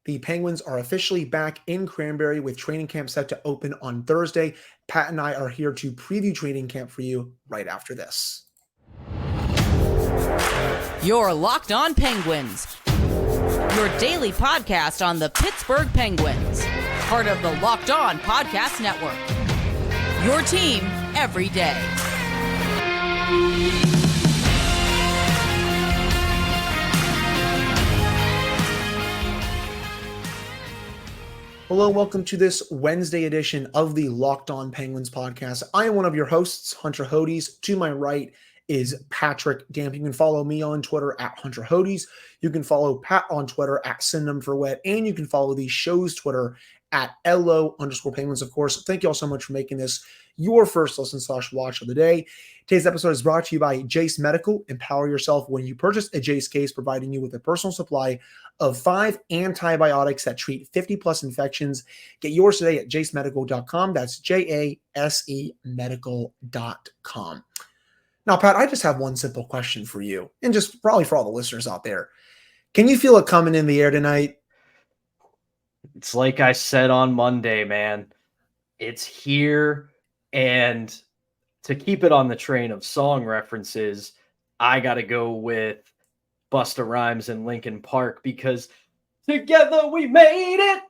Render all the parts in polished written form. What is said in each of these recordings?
The Penguins are officially back in Cranberry with training camp set to open on Thursday. Pat and I are here to preview training camp for you right after this. You're Locked On Penguins, your daily podcast on the Pittsburgh Penguins, part of the Locked On Podcast Network. Your team every day. Hello, welcome to this Wednesday edition of the Locked On Penguins podcast. I am one of your hosts, Hunter Hodes. To my right is Patrick Damp. You can follow me on Twitter at Hunter Hodes. You can follow Pat on Twitter at SendThemForWet, and you can follow the show's Twitter at LO_Penguins, of course. Thank you all so much for making this your first listen/watch of the day. Today's episode is brought to you by Jace Medical. Empower yourself when you purchase a Jace case, providing you with a personal supply of 5 antibiotics that treat 50+ infections. Get yours today at jacemedical.com. That's JASE medical.com. Now, Pat, I just have one simple question for you, and just probably for all the listeners out there. Can you feel it coming in the air tonight? It's like I said on Monday, man. It's here, and to keep it on the train of song references, I got to go with Busta Rhymes and Linkin Park, because together we made it.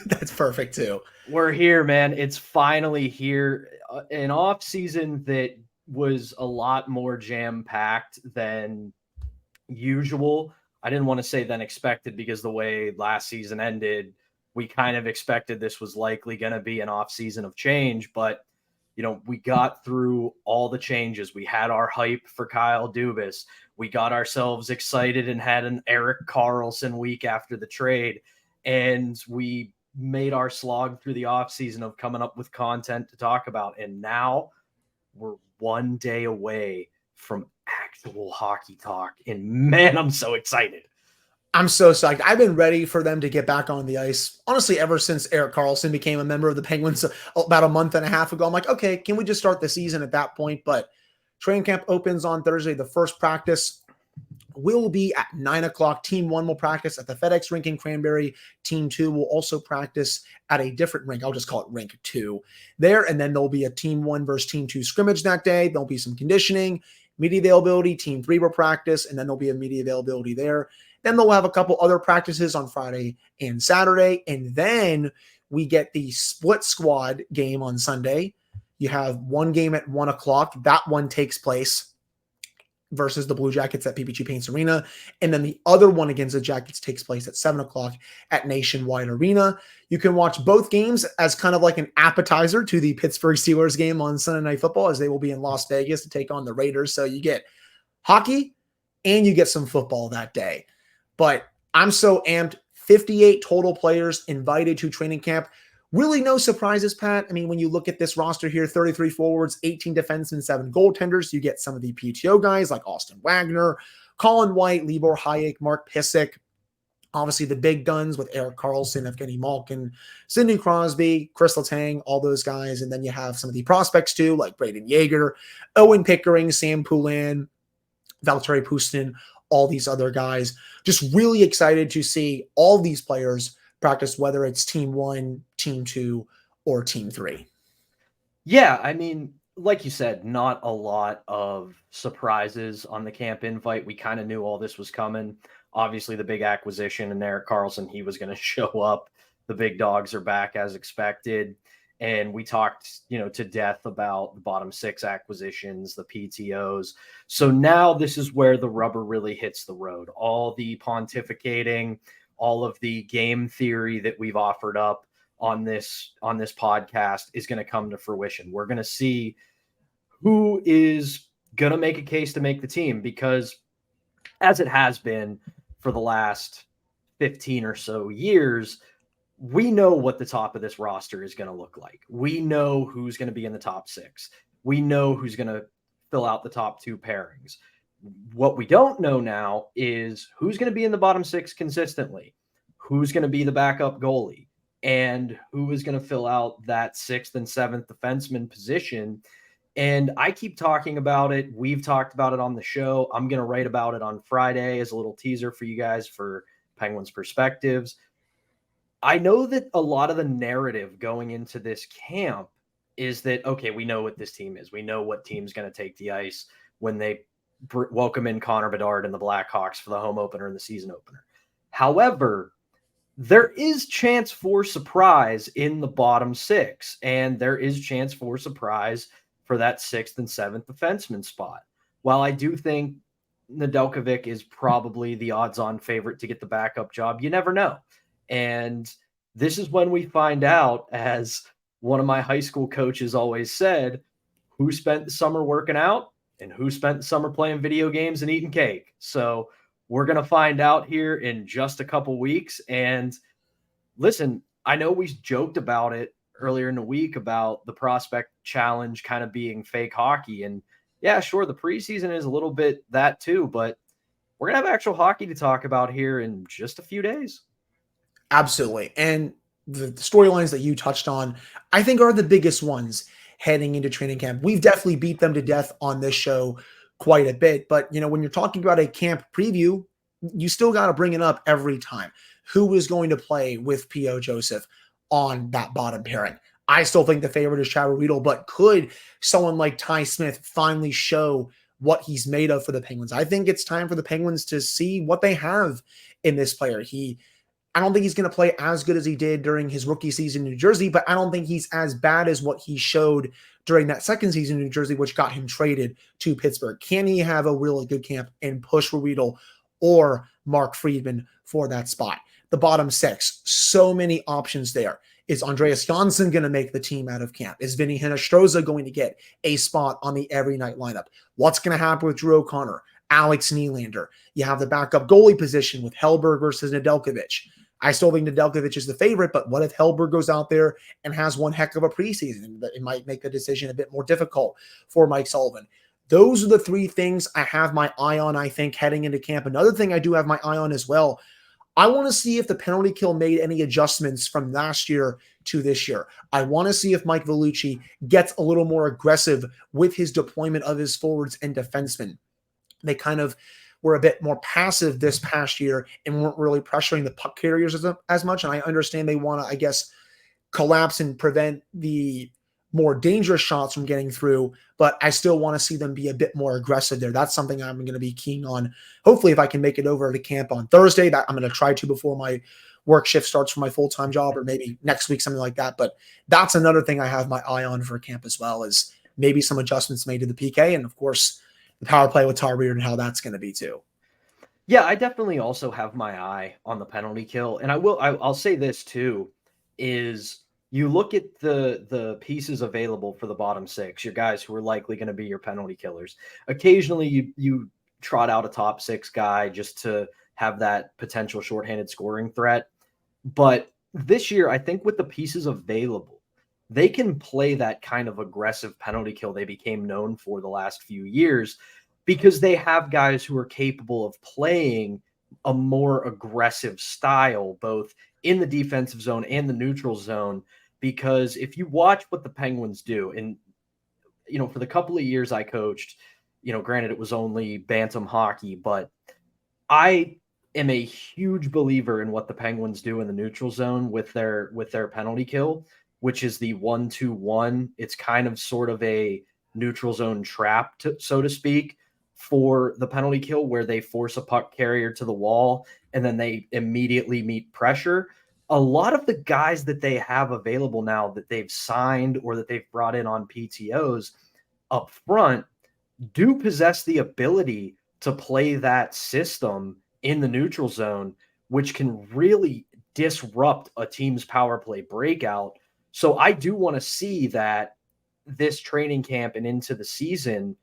That's perfect too. We're here, man. It's finally here. An off season that was a lot more jam-packed than usual. I didn't want to say than expected, because the way last season ended, we kind of expected this was likely going to be an off season of change, but we got through all the changes. We had our hype for Kyle Dubas. We got ourselves excited and had an Erik Karlsson week after the trade. And we made our slog through the offseason of coming up with content to talk about. And now we're one day away from actual hockey talk. And man, I'm so excited. I'm so psyched. I've been ready for them to get back on the ice, honestly, ever since Erik Karlsson became a member of the Penguins about a month and a half ago. I'm like, okay, can we just start the season at that point? But training camp opens on Thursday. The first practice will be at 9 o'clock. Team 1 will practice at the FedEx rink in Cranberry. Team 2 will also practice at a different rink. I'll just call it rink 2 there. And then there'll be a Team 1 versus Team 2 scrimmage that day. There'll be some conditioning, media availability. Team 3 will practice, and then there'll be a media availability there. Then they'll have a couple other practices on Friday and Saturday. And then we get the split squad game on Sunday. You have one game at 1 o'clock. That one takes place versus the Blue Jackets at PPG Paints Arena. And then the other one against the Jackets takes place at 7 o'clock at Nationwide Arena. You can watch both games as kind of like an appetizer to the Pittsburgh Steelers game on Sunday Night Football, as they will be in Las Vegas to take on the Raiders. So you get hockey and you get some football that day. But I'm so amped. 58 total players invited to training camp. Really no surprises, Pat. I mean, when you look at this roster here, 33 forwards, 18 defensemen, 7 goaltenders, you get some of the PTO guys like Austin Wagner, Colin White, Libor Hayek, Mark Pysyk. Obviously the big guns with Erik Karlsson, Evgeny Malkin, Sidney Crosby, Chris Letang, all those guys. And then you have some of the prospects too, like Braden Yeager, Owen Pickering, Sam Poulin, Valtteri Pustin, all these other guys. Just really excited to see all these players practice, whether it's Team 1, Team 2, or Team 3. Yeah, I mean, like you said, not a lot of surprises on the camp invite. We kind of knew all this was coming. Obviously, the big acquisition and Erik Karlsson, he was going to show up. The big dogs are back as expected. And we talked, to death about the bottom 6 acquisitions, the PTOs. So now this is where the rubber really hits the road. All the pontificating, all of the game theory that we've offered up on this podcast is going to come to fruition. We're going to see who is going to make a case to make the team, because as it has been for the last 15 or so years, we know what the top of this roster is going to look like. We know who's going to be in the top 6. We know who's going to fill out the top 2 pairings. What we don't know now is who's going to be in the bottom 6 consistently, who's going to be the backup goalie, and who is going to fill out that 6th and 7th defenseman position. And I keep talking about it. We've talked about it on the show. I'm going to write about it on Friday as a little teaser for you guys for Penguins Perspectives. I know that a lot of the narrative going into this camp is that, okay, we know what this team is. We know what team's going to take the ice when they welcome in Connor Bedard and the Blackhawks for the home opener and the season opener. However, there is chance for surprise in the bottom six, and there is chance for surprise for that sixth and seventh defenseman spot. While I do think Nedeljkovic is probably the odds-on favorite to get the backup job, you never know. And this is when we find out, as one of my high school coaches always said, who spent the summer working out and who spent the summer playing video games and eating cake. So we're going to find out here in just a couple weeks. And listen, I know we joked about it earlier in the week about the prospect challenge kind of being fake hockey. And yeah, sure, the preseason is a little bit that too, but we're going to have actual hockey to talk about here in just a few days. Absolutely. And the storylines that you touched on, I think are the biggest ones heading into training camp. We've definitely beat them to death on this show quite a bit. But, when you're talking about a camp preview, you still got to bring it up every time. Who is going to play with P.O. Joseph on that bottom pairing? I still think the favorite is Chad Riedel, but could someone like Ty Smith finally show what he's made of for the Penguins? I think it's time for the Penguins to see what they have in this player. I don't think he's going to play as good as he did during his rookie season in New Jersey, but I don't think he's as bad as what he showed during that second season in New Jersey, which got him traded to Pittsburgh. Can he have a really good camp and push Riedel or Mark Friedman for that spot? The bottom six, so many options there. Is Andreas Johnsson going to make the team out of camp? Is Vinny Hinostroza going to get a spot on the every night lineup? What's going to happen with Drew O'Connor, Alex Nylander? You have the backup goalie position with Hellberg versus Nedeljkovic. I still think Nedeljkovic is the favorite, but what if Hellberg goes out there and has one heck of a preseason? It might make the decision a bit more difficult for Mike Sullivan. Those are the three things I have my eye on, I think, heading into camp. Another thing I do have my eye on as well, I want to see if the penalty kill made any adjustments from last year to this year. I want to see if Mike Vellucci gets a little more aggressive with his deployment of his forwards and defensemen. They were a bit more passive this past year and weren't really pressuring the puck carriers as much. And I understand they want to, collapse and prevent the more dangerous shots from getting through, but I still want to see them be a bit more aggressive there. That's something I'm going to be keen on. Hopefully, if I can make it over to camp on Thursday, that I'm going to try to before my work shift starts for my full-time job, or maybe next week, something like that. But that's another thing I have my eye on for camp as well, is maybe some adjustments made to the PK, and of course, the power play with Tar Reardon and how that's going to be too. Yeah, I definitely also have my eye on the penalty kill. And I'll say this too, is you look at the pieces available for the bottom six, your guys who are likely going to be your penalty killers. Occasionally you trot out a top six guy just to have that potential shorthanded scoring threat. But this year, I think with the pieces available, they can play that kind of aggressive penalty kill they became known for the last few years, because they have guys who are capable of playing a more aggressive style, both in the defensive zone and the neutral zone. Because if you watch what the Penguins do, and, for the couple of years I coached, granted it was only bantam hockey, but I am a huge believer in what the Penguins do in the neutral zone with their penalty kill, which is the 1-2-1. It's kind of sort of a neutral zone trap, so to speak, for the penalty kill, where they force a puck carrier to the wall and then they immediately meet pressure. A lot of the guys that they have available now that they've signed or that they've brought in on PTOs up front do possess the ability to play that system in the neutral zone, which can really disrupt a team's power play breakout. So I do want to see that this training camp and into the season,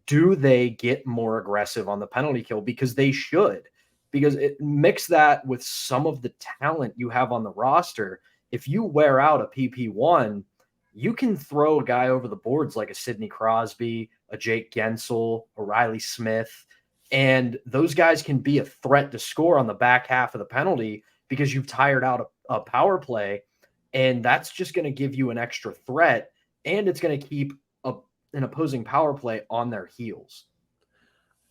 do they get more aggressive on the penalty kill? Because they should. Because mix that with some of the talent you have on the roster. If you wear out a PP1, you can throw a guy over the boards like a Sidney Crosby, a Jake Gensel, a Riley Smith, and those guys can be a threat to score on the back half of the penalty because you've tired out a power play, and that's just going to give you an extra threat, and it's going to keep an opposing power play on their heels.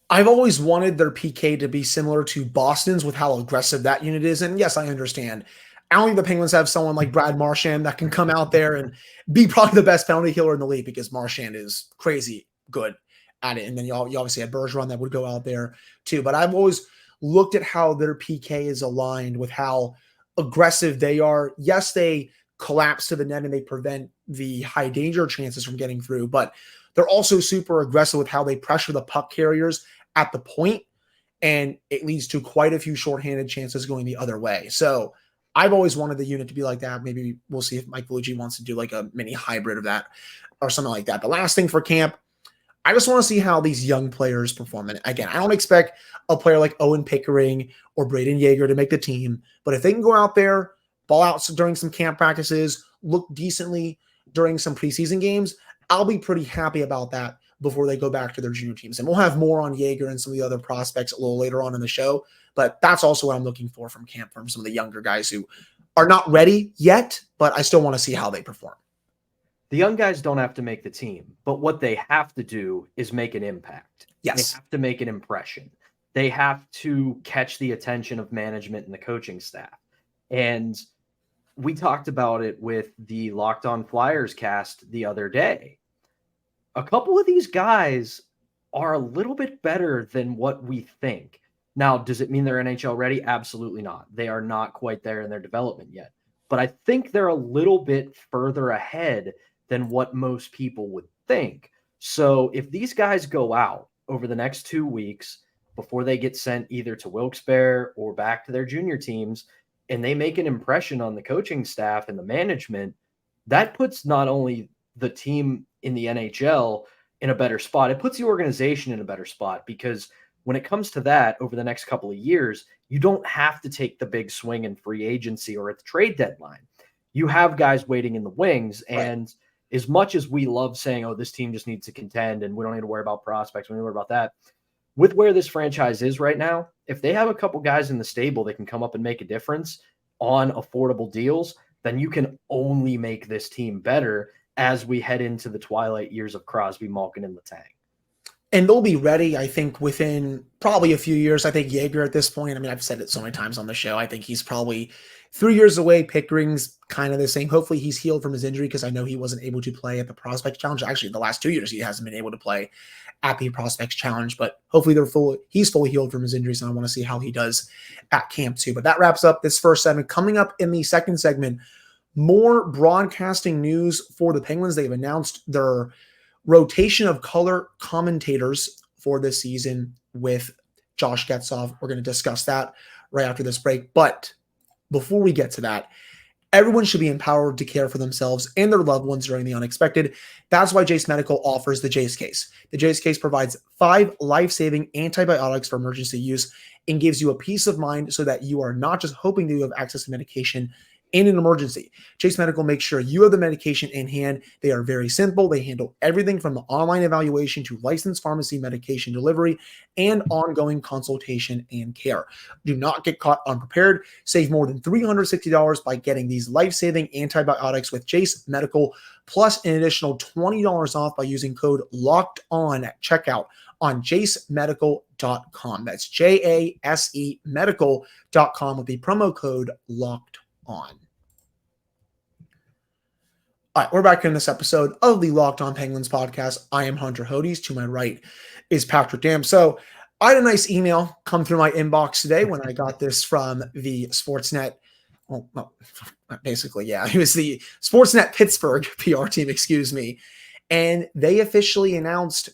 I've always wanted their PK to be similar to Boston's with how aggressive that unit is. And yes, I understand I don't think the Penguins have someone like Brad Marchand that can come out there and be probably the best penalty killer in the league, because Marchand is crazy good at it. And then you obviously had Bergeron that would go out there too. But I've always looked at how their PK is aligned with how aggressive they are. Yes, they collapse to the net and they prevent the high danger chances from getting through, but they're also super aggressive with how they pressure the puck carriers at the point, and it leads to quite a few shorthanded chances going the other way. So I've always wanted the unit to be like that. Maybe we'll see if Mike Vellucci wants to do like a mini hybrid of that or something like that. The last thing for camp, I just want to see how these young players perform. And again, I don't expect a player like Owen Pickering or Braden Yeager to make the team, but if they can go out there, ball out during some camp practices, look decently during some preseason games, I'll be pretty happy about that before they go back to their junior teams. And we'll have more on Yeager and some of the other prospects a little later on in the show, but that's also what I'm looking for from camp, from some of the younger guys who are not ready yet, but I still want to see how they perform. The young guys don't have to make the team, but what they have to do is make an impact. Yes. They have to make an impression. They have to catch the attention of management and the coaching staff. And we talked about it with the Locked On Flyers cast the other day. A couple of these guys are a little bit better than what we think. Now, does it mean they're NHL ready? Absolutely not. They are not quite there in their development yet. But I think they're a little bit further ahead than what most people would think. So if these guys go out over the next 2 weeks before they get sent either to Wilkes-Barre or back to their junior teams, and they make an impression on the coaching staff and the management, that puts not only the team in the NHL in a better spot, it puts the organization in a better spot, because when it comes to that over the next couple of years, you don't have to take the big swing in free agency or at the trade deadline. You have guys waiting in the wings. And right, as much as we love saying, oh, this team just needs to contend and we don't need to worry about prospects, we don't need to worry about that, with where this franchise is right now, if they have a couple guys in the stable that can come up and make a difference on affordable deals, then you can only make this team better as we head into the twilight years of Crosby, Malkin, and Letang. And they'll be ready, I think, within probably a few years. I think Yeager at this point, I mean, I've said it so many times on the show, I think he's probably 3 years away. Pickering's kind of the same. Hopefully he's healed from his injury, because I know he wasn't able to play at the Prospects Challenge. Actually, the last 2 years he hasn't been able to play at the Prospects Challenge, but hopefully he's fully healed from his injuries, and I want to see how he does at camp too. But that wraps up this first segment. Coming up in the second segment, more broadcasting news for the Penguins. They've announced their rotation of color commentators for this season with Josh Getzoff. We're going to discuss that right after this break. But before we get to that, everyone should be empowered to care for themselves and their loved ones during the unexpected. That's why Jace Medical offers the Jace Case. The Jace Case provides 5 life-saving antibiotics for emergency use and gives you a peace of mind so that you are not just hoping that you have access to medication in an emergency. Jace Medical makes sure you have the medication in hand. They are very simple. They handle everything from the online evaluation to licensed pharmacy medication delivery and ongoing consultation and care. Do not get caught unprepared. Save more than $360 by getting these life-saving antibiotics with Jace Medical, plus an additional $20 off by using code LOCKEDON at checkout on jasemedical.com. That's JASE medical.com with the promo code LOCKEDON. All right, we're back in this episode of the Locked On Penguins podcast. I am Hunter Hodes. To my right is Patrick Dam. So I had a nice email come through my inbox today when I got this from the Sportsnet. Well, basically, yeah, it was the Sportsnet Pittsburgh PR team, excuse me. And they officially announced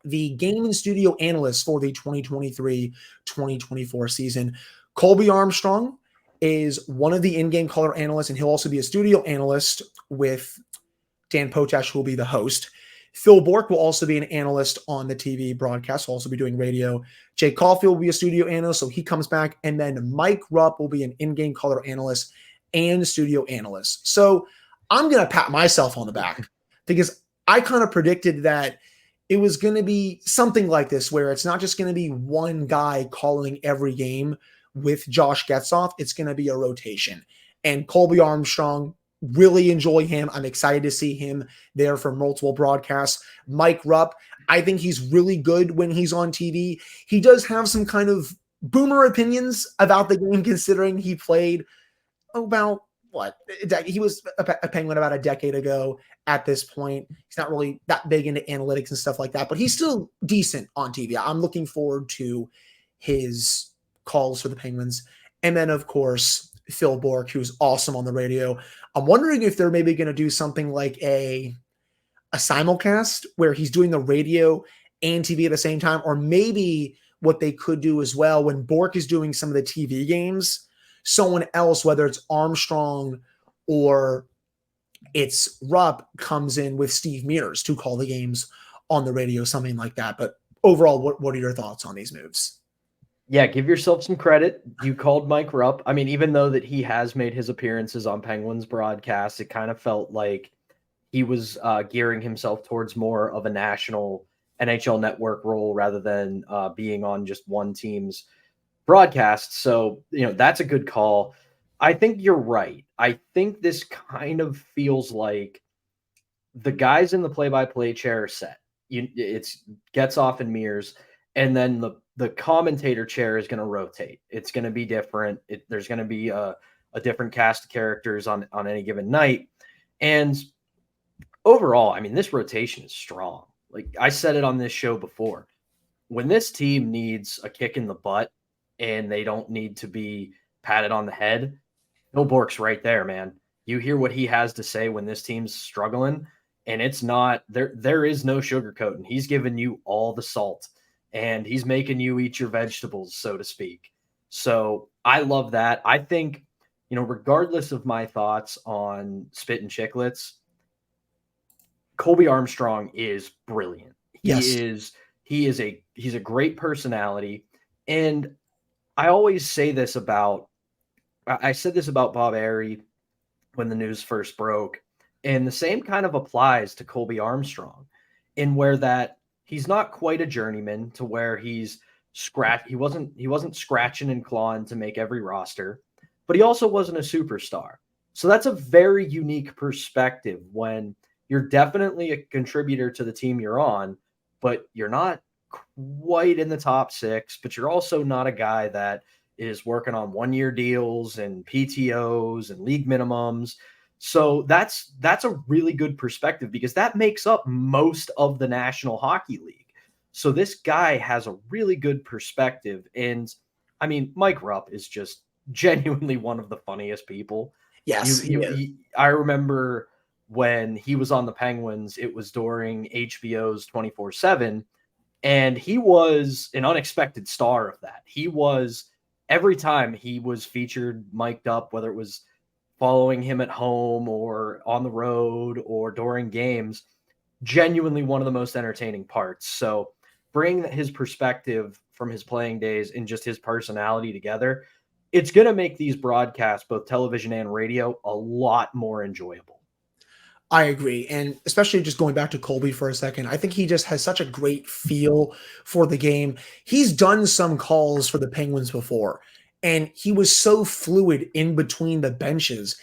the game and studio analysts for the 2023-2024 season. Colby Armstrong is one of the in-game color analysts, and he'll also be a studio analyst with Dan Potash, who will be the host. Phil Bork will also be an analyst on the TV broadcast. He'll also be doing radio. Jay Caulfield will be a studio analyst, so he comes back. And then Mike Rupp will be an in-game color analyst and studio analyst. So I'm going to pat myself on the back because I kind of predicted that it was going to be something like this, where it's not just going to be one guy calling every game with Josh Getzoff. It's going to be a rotation. And Colby Armstrong, really enjoy him. I'm excited to see him there for multiple broadcasts. Mike Rupp, I think he's really good when he's on TV. He does have some kind of boomer opinions about the game, considering he played about what? He was a Penguin about a decade ago at this point. He's not really that big into analytics and stuff like that, but he's still decent on TV. I'm looking forward to his calls for the Penguins. And then, of course, Phil Bourque, who's awesome on the radio. I'm wondering if they're maybe going to do something like a simulcast where he's doing the radio and TV at the same time, or maybe what they could do as well when Bourque is doing some of the TV games, someone else, whether it's Armstrong or it's Rupp, comes in with Steve Mears to call the games on the radio, something like that. But overall, what are your thoughts on these moves? Yeah, give yourself some credit. You called Mike Rupp. I mean, even though that he has made his appearances on Penguins broadcasts, it kind of felt like he was gearing himself towards more of a national NHL network role rather than being on just one team's broadcast. So, that's a good call. I think you're right. I think this kind of feels like the guys in the play-by-play chair are set. It's Getzoff and Mears, and then the commentator chair is going to rotate. It's going to be different. There's going to be a different cast of characters on any given night. And overall, I mean, this rotation is strong. Like I said it on this show before, when this team needs a kick in the butt and they don't need to be patted on the head, Phil Bourque's right there, man. You hear what he has to say when this team's struggling, and it's not there is no sugarcoating. He's giving you all the salt, and he's making you eat your vegetables, so to speak. So I love that. I think, regardless of my thoughts on Spit and Chicklets, Colby Armstrong is brilliant. He's a great personality. And I always say this I said this about Bob Airey when the news first broke. And the same kind of applies to Colby Armstrong, in where that he's not quite a journeyman to where he wasn't scratching and clawing to make every roster, but he also wasn't a superstar. So that's a very unique perspective when you're definitely a contributor to the team you're on, but you're not quite in the top six, but you're also not a guy that is working on 1-year deals and PTOs and league minimums. So that's a really good perspective because that makes up most of the National Hockey League. So this guy has a really good perspective. And I mean, Mike Rupp is just genuinely one of the funniest people. Yes. I remember when he was on the Penguins, it was during HBO's 24/7, and he was an unexpected star of that. He was, every time he was featured, mic'd up, whether it was following him at home or on the road or during games, genuinely one of the most entertaining parts. So bring his perspective from his playing days and just his personality together, it's going to make these broadcasts, both television and radio, a lot more enjoyable. I agree. And especially just going back to Colby for a second, I think he just has such a great feel for the game. He's done some calls for the Penguins before, and he was so fluid in between the benches.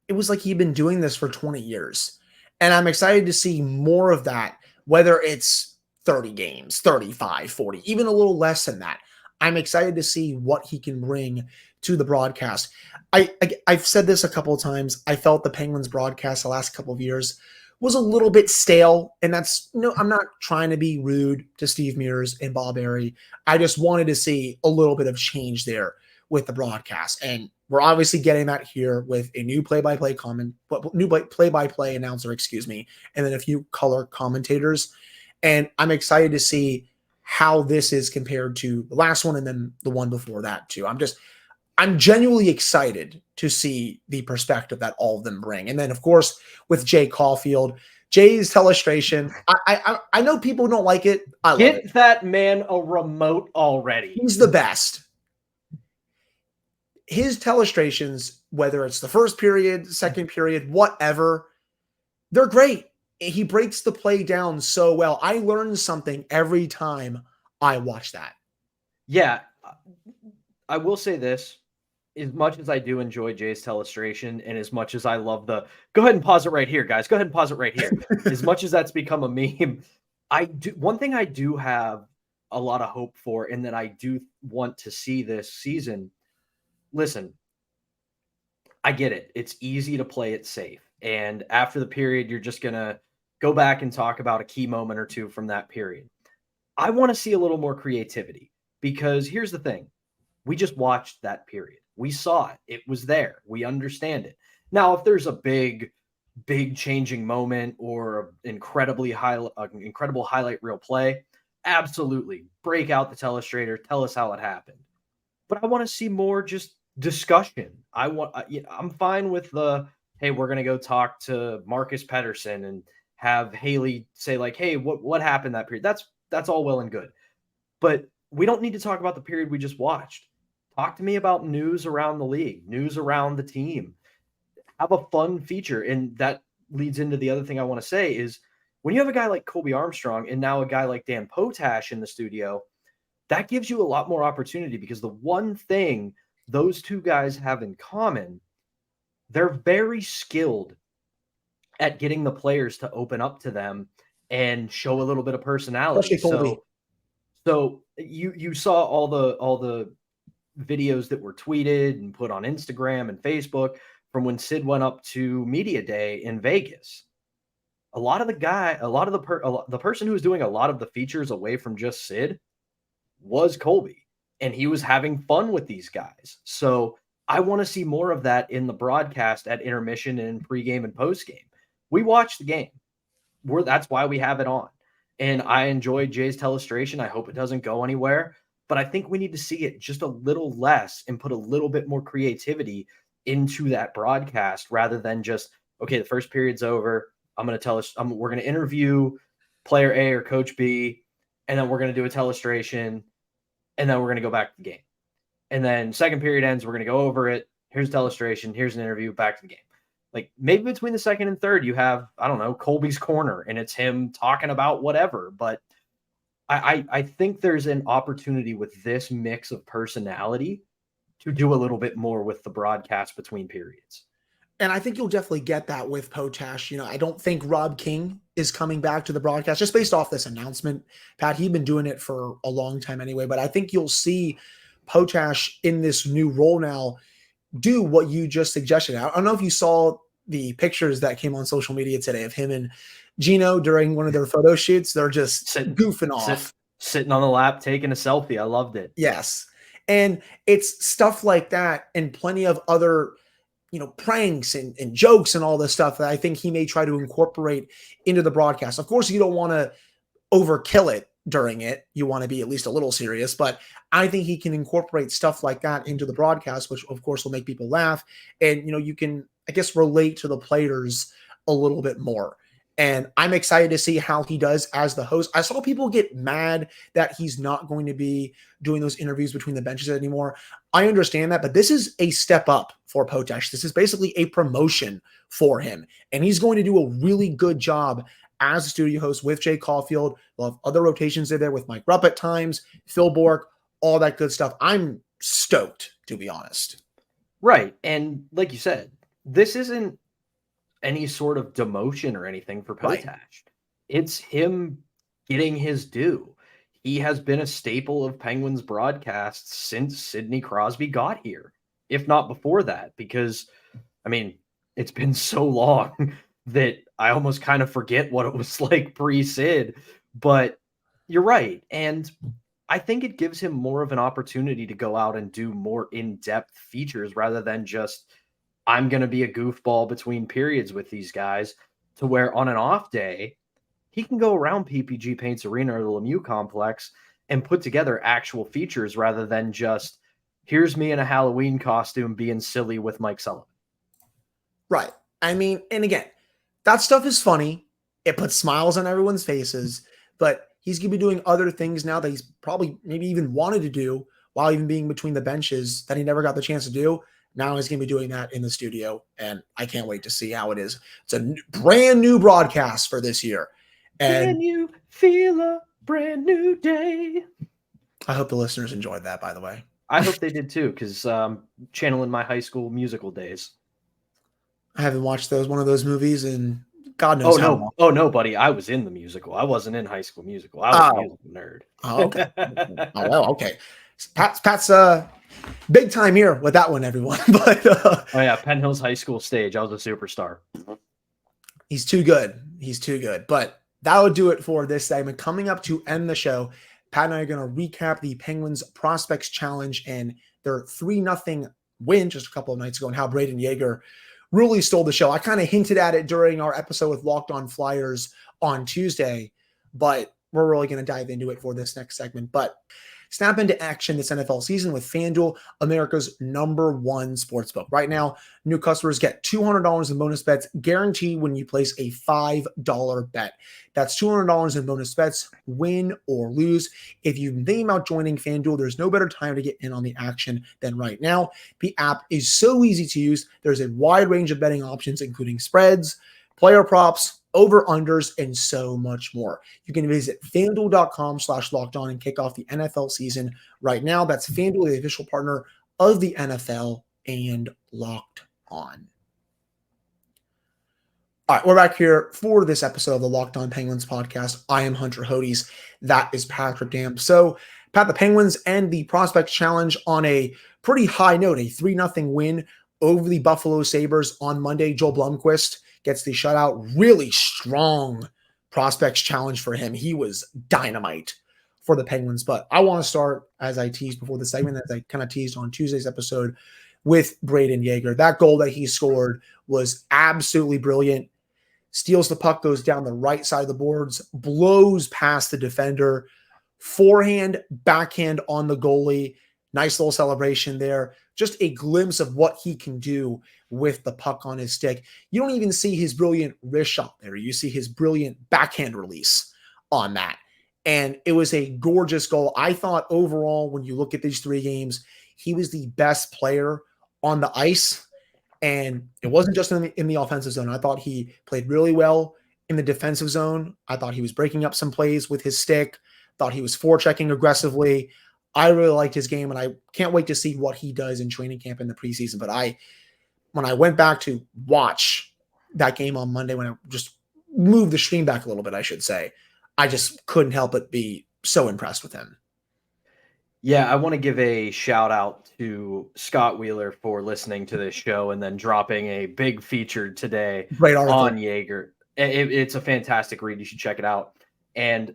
It was like he'd been doing this for 20 years. And I'm excited to see more of that, whether it's 30 games, 35, 40, even a little less than that. I'm excited to see what he can bring to the broadcast. I've said this a couple of times. I felt the Penguins broadcast the last couple of years was a little bit stale. And I'm not trying to be rude to Steve Mears and Bob Airey. I just wanted to see a little bit of change there with the broadcast. And we're obviously getting that here with a new play-by-play announcer, and then a few color commentators. And I'm excited to see how this is compared to the last one and then the one before that too. I'm genuinely excited to see the perspective that all of them bring. And then, of course, with Jay Caulfield, Jay's telestration, I know people don't like it. I love it. Get that man a remote already. He's the best. His telestrations, whether it's the first period, second period, whatever, they're great. He breaks the play down so well. I learn something every time I watch that. Yeah, I will say this. As much as I do enjoy Jay's telestration, and as much as I love go ahead and pause it right here, guys. Go ahead and pause it right here. As much as that's become a meme, one thing I do have a lot of hope for, and that I do want to see this season. Listen, I get it. It's easy to play it safe. And after the period, you're just going to go back and talk about a key moment or two from that period. I want to see a little more creativity because here's the thing. We just watched that period. We saw it. It was there. We understand it. Now, if there's a big changing moment or an incredible highlight reel play, absolutely break out the telestrator, tell us how it happened. But I want to see more just discussion. I'm fine with hey, we're going to go talk to Marcus Pedersen and have Haley say like, hey, what happened that period? That's all well and good. But we don't need to talk about the period we just watched. Talk to me about news around the league, news around the team. Have a fun feature. And that leads into the other thing I want to say is when you have a guy like Colby Armstrong and now a guy like Dan Potash in the studio, that gives you a lot more opportunity because the one thing those two guys have in common, they're very skilled at getting the players to open up to them and show a little bit of personality. So you saw all the videos that were tweeted and put on Instagram and Facebook from when Sid went up to Media Day in Vegas. The person who was doing a lot of the features away from just Sid was Colby, and he was having fun with these guys. So I want to see more of that in the broadcast at intermission and pregame and postgame. We watch the game. That's why we have it on. And I enjoyed Jay's telestration. I hope it doesn't go anywhere, but I think we need to see it just a little less and put a little bit more creativity into that broadcast rather than just, okay, the first period's over. I'm going to we're going to interview player A or coach B, and then we're going to do a telestration, and then we're going to go back to the game. And then second period ends, we're going to go over it. Here's a telestration. Here's an interview, back to the game. Like maybe between the second and third, you have, I don't know, Colby's corner and it's him talking about whatever. But I think there's an opportunity with this mix of personality to do a little bit more with the broadcast between periods. And I think you'll definitely get that with Potash. I don't think Rob King is coming back to the broadcast just based off this announcement. Pat, he'd been doing it for a long time anyway, but I think you'll see Potash in this new role now do what you just suggested. I don't know if you saw the pictures that came on social media today of him and Gino during one of their photo shoots. They're just goofing off. Sitting on the lap, taking a selfie. I loved it. Yes. And it's stuff like that and plenty of other, pranks and jokes and all this stuff that I think he may try to incorporate into the broadcast. Of course, you don't want to overkill it during it. You want to be at least a little serious, but I think he can incorporate stuff like that into the broadcast, which of course will make people laugh. And, you can, I guess, relate to the players a little bit more. And I'm excited to see how he does as the host. I saw people get mad that he's not going to be doing those interviews between the benches anymore. I understand that, but this is a step up for Potash. This is basically a promotion for him. And he's going to do a really good job as a studio host with Jay Caulfield. We'll have other rotations there with Mike Rupp at times, Phil Bork, all that good stuff. I'm stoked, to be honest. Right. And like you said, this isn't any sort of demotion or anything for Potash. Right. It's him getting his due. He has been a staple of Penguins broadcasts since Sidney Crosby got here, if not before that, because, it's been so long that I almost kind of forget what it was like pre-Sid, but you're right. And I think it gives him more of an opportunity to go out and do more in-depth features rather than just, I'm going to be a goofball between periods with these guys, to where on an off day, he can go around PPG Paints Arena or the Lemieux Complex and put together actual features rather than just, here's me in a Halloween costume being silly with Mike Sullivan. Right. And again, that stuff is funny. It puts smiles on everyone's faces, but he's going to be doing other things now that he's probably maybe even wanted to do while even being between the benches that he never got the chance to do. Now he's going to be doing that in the studio, and I can't wait to see how it is. It's a brand new broadcast for this year. And can you feel a brand new day? I hope the listeners enjoyed that, by the way. I hope they did too, because channeling my high school musical days. I haven't watched one of those movies in God knows how long. Oh, no, buddy. I was in the musical. I wasn't in High School Musical. I was a musical nerd. Oh, okay. Oh, well, okay. Pat's Big time here with that one, everyone. But oh yeah, Penn Hills High School stage. I was a superstar. He's too good. He's too good. But that would do it for this segment. Coming up to end the show, Pat and I are going to recap the Penguins Prospects Challenge and their 3-0 win just a couple of nights ago, and how Braden Yeager really stole the show. I kind of hinted at it during our episode with Locked On Flyers on Tuesday, but we're really going to dive into it for this next segment. But snap into action this NFL season with FanDuel, America's #1 sportsbook. Right now, new customers get $200 in bonus bets guaranteed when you place a $5 bet. That's $200 in bonus bets, win or lose. If you've been thinking about joining FanDuel, there's no better time to get in on the action than right now. The app is so easy to use. There's a wide range of betting options, including spreads, player props, over-unders, and so much more. You can visit FanDuel.com/lockedon and kick off the NFL season right now. That's FanDuel, the official partner of the NFL and Locked On. All right, we're back here for this episode of the Locked On Penguins podcast. I am Hunter Hodes. That is Patrick Dam. So, Pat, the Penguins end the Prospects Challenge on a pretty high note, a 3-0 win over the Buffalo Sabres on Monday. Joel Blomqvist gets the shutout. Really strong Prospects Challenge for him. He was dynamite for the Penguins. But I want to start, as I teased before the segment, as I kind of teased on Tuesday's episode, with Braden Yeager. That goal that he scored was absolutely brilliant. Steals the puck, goes down the right side of the boards, blows past the defender, forehand, backhand on the goalie. Nice little celebration there. Just a glimpse of what he can do with the puck on his stick. You don't even see his brilliant wrist shot there. You see his brilliant backhand release on that. And it was a gorgeous goal. I thought overall, when you look at these 3 games, he was the best player on the ice. And it wasn't just in the offensive zone. I thought he played really well in the defensive zone. I thought he was breaking up some plays with his stick. Thought he was forechecking aggressively. I really liked his game, and I can't wait to see what he does in training camp in the preseason. But when I went back to watch that game on Monday, when I just moved the stream back a little bit, I should say, I just couldn't help but be so impressed with him. Yeah, I want to give a shout out to Scott Wheeler for listening to this show and then dropping a big feature today on Yeager. It's a fantastic read. You should check it out. And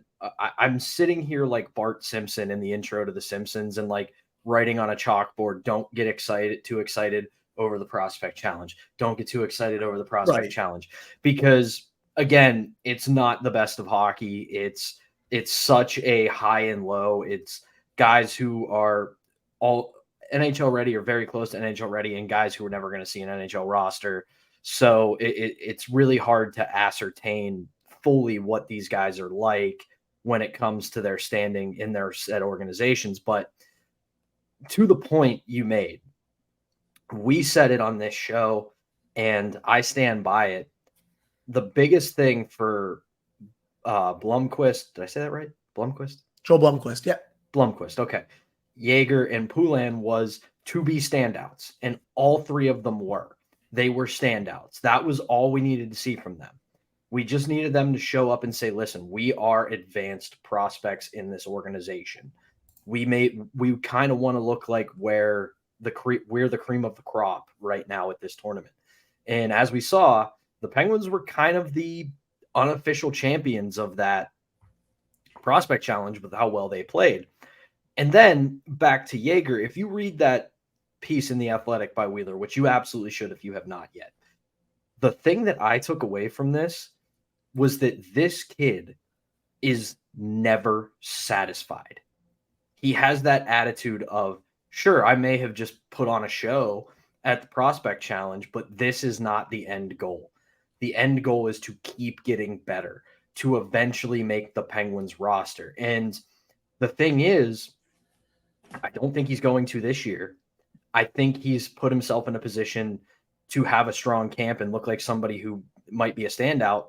I'm sitting here like Bart Simpson in the intro to The Simpsons and like writing on a chalkboard, don't get too excited over the Prospect Challenge. Don't get too excited over the Prospect Challenge. Because, again, it's not the best of hockey. It's such a high and low. It's guys who are all NHL ready or very close to NHL ready and guys who are never going to see an NHL roster. So it's really hard to ascertain fully what these guys are like when it comes to their standing in their set organizations. But to the point you made, we said it on this show and I stand by it. The biggest thing for Blomqvist, did I say that right? Blomqvist? Joel Blomqvist, yeah. Blomqvist, okay. Yeager and Poulin was to be standouts, and all 3 of them were. They were standouts. That was all we needed to see from them. We just needed them to show up and say, listen, we are advanced prospects in this organization. We kind of want to look like we're the cream of the crop right now at this tournament. And as we saw, the Penguins were kind of the unofficial champions of that Prospect Challenge with how well they played. And then back to Yeager, if you read that piece in The Athletic by Wheeler, which you absolutely should if you have not yet, the thing that I took away from this was that this kid is never satisfied. He has that attitude of, sure, I may have just put on a show at the Prospect Challenge, but this is not the end goal. The end goal is to keep getting better, to eventually make the Penguins roster. And the thing is, I don't think he's going to this year. I think he's put himself in a position to have a strong camp and look like somebody who might be a standout.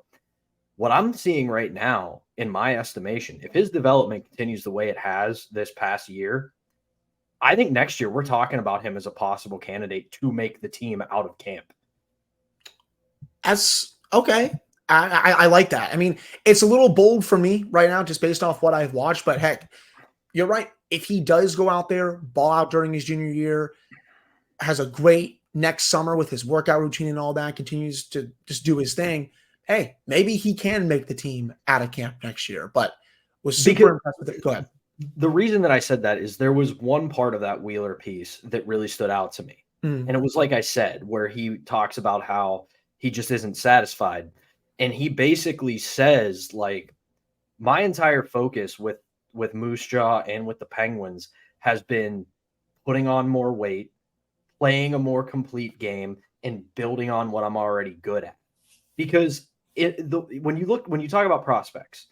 What I'm seeing right now, in my estimation, if his development continues the way it has this past year, I think next year we're talking about him as a possible candidate to make the team out of camp. That's okay. I like that. I mean, it's a little bold for me right now, just based off what I've watched, but heck, you're right. if he does go out there, ball out during his junior year, has a great next summer with his workout routine and all that, continues to just do his thing, hey, maybe he can make the team out of camp next year. But was super impressed with it. Go ahead. The reason that I said that is there was one part of that Wheeler piece that really stood out to me. And it was like I said, where he talks about how he just isn't satisfied. And he basically says, like, my entire focus with Moose Jaw and with the Penguins has been putting on more weight, playing a more complete game, and building on what I'm already good at. Because when you talk about prospects,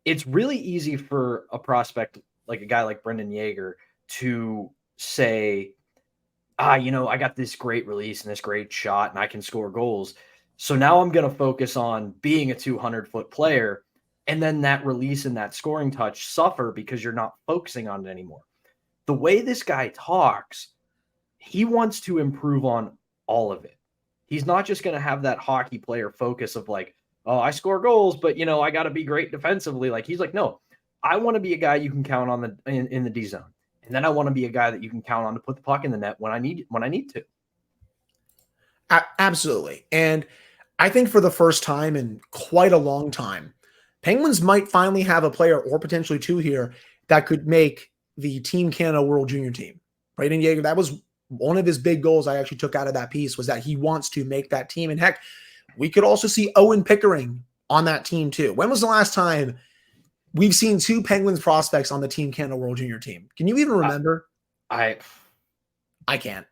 it's really easy for a prospect like a guy like Brendan Yeager to say, I got this great release and this great shot and I can score goals. So now I'm going to focus on being a 200-foot player. And then that release and that scoring touch suffer because you're not focusing on it anymore. The way this guy talks, he wants to improve on all of it. He's not just going to have that hockey player focus of like, oh, I score goals, but I got to be great defensively. Like, he's like, no, I want to be a guy you can count on in the D zone. And then I want to be a guy that you can count on to put the puck in the net when I need to. Absolutely. And I think for the first time in quite a long time, Penguins might finally have a player or potentially two here that could make the Team Canada World Junior team. Brayden Yeager, that was one of his big goals I actually took out of that piece, was that he wants to make that team. And heck, we could also see Owen Pickering on that team too. When was the last time we've seen two Penguins prospects on the Team Canada World Junior team? Can you even remember? I can't.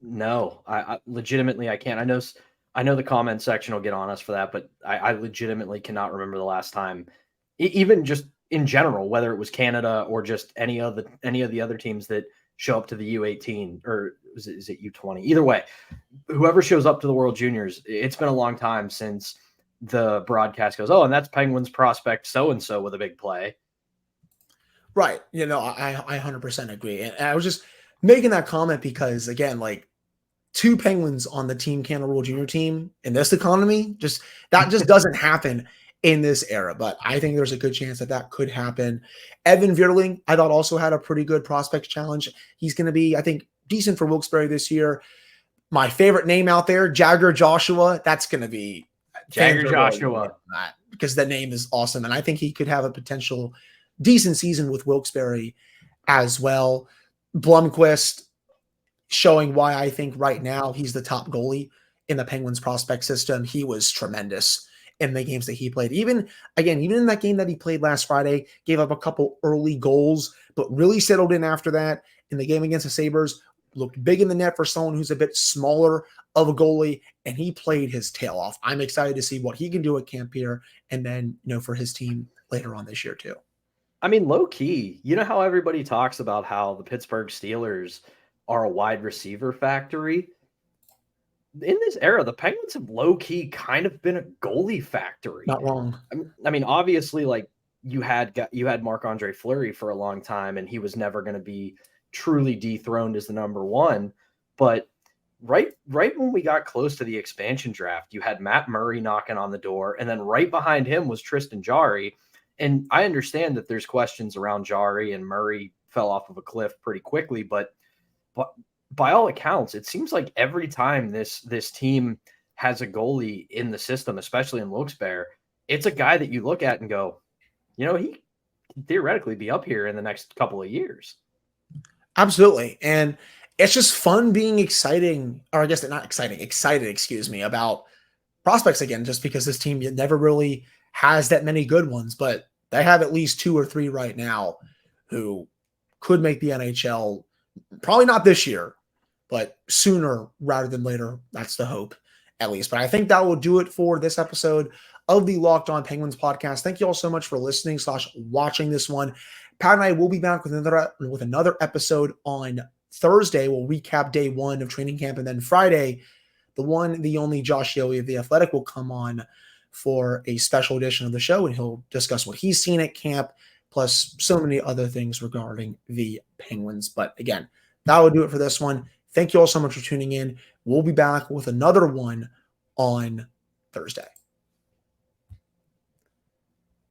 No, I legitimately I can't. I know the comment section will get on us for that, but I legitimately cannot remember the last time, even just in general, whether it was Canada or just any of the other teams that show up to the U18 or is it U20? Either way, whoever shows up to the World Juniors, it's been a long time since the broadcast goes, oh, and that's Penguins prospect so-and-so with a big play. Right. I 100% agree. And I was just making that comment because, again, like, two Penguins on the Team Canada World Junior team in this economy, that just doesn't happen in this era. But I think there's a good chance that could happen. Evan Vierling, I thought, also had a pretty good prospects challenge. He's going to be, I think, decent for Wilkes-Barre this year. My favorite name out there, Jagger Joshua. That's going to be Jagger Joshua, because that name is awesome. And I think he could have a potential decent season with Wilkes-Barre as well. Blomqvist, showing why I think right now he's the top goalie in the Penguins prospect system. He was tremendous in the games that he played. Even in that game that he played last Friday, gave up a couple early goals, but really settled in after that. In the game against the Sabres, looked big in the net for someone who's a bit smaller of a goalie, and he played his tail off. I'm excited to see what he can do at camp here, and then, for his team later on this year too. I mean, low key, how everybody talks about how the Pittsburgh Steelers are a wide receiver factory. In this era, the Penguins have low-key kind of been a goalie factory. Not wrong. I mean, obviously, like, you had Marc-Andre Fleury for a long time, and he was never going to be truly dethroned as the number one. But right when we got close to the expansion draft, you had Matt Murray knocking on the door, and then right behind him was Tristan Jarry. And I understand that there's questions around Jarry, and Murray fell off of a cliff pretty quickly, but by all accounts, it seems like every time this team has a goalie in the system, especially in Wilkes-Barre, it's a guy that you look at and go, he can theoretically be up here in the next couple of years. Absolutely. And it's just fun being excited, about prospects again, just because this team never really has that many good ones, but they have at least two or three right now who could make the NHL. Probably not this year, but sooner rather than later. That's the hope, at least. But I think that will do it for this episode of the Locked On Penguins podcast. Thank you all so much for listening / watching this one. Pat and I will be back with another episode on Thursday. We'll recap day one of training camp, and then Friday, the only Josh Yohe of The Athletic will come on for a special edition of the show, and he'll discuss what he's seen at camp, plus so many other things regarding the Penguins. But again, that will do it for this one. Thank you all so much for tuning in. We'll be back with another one on Thursday.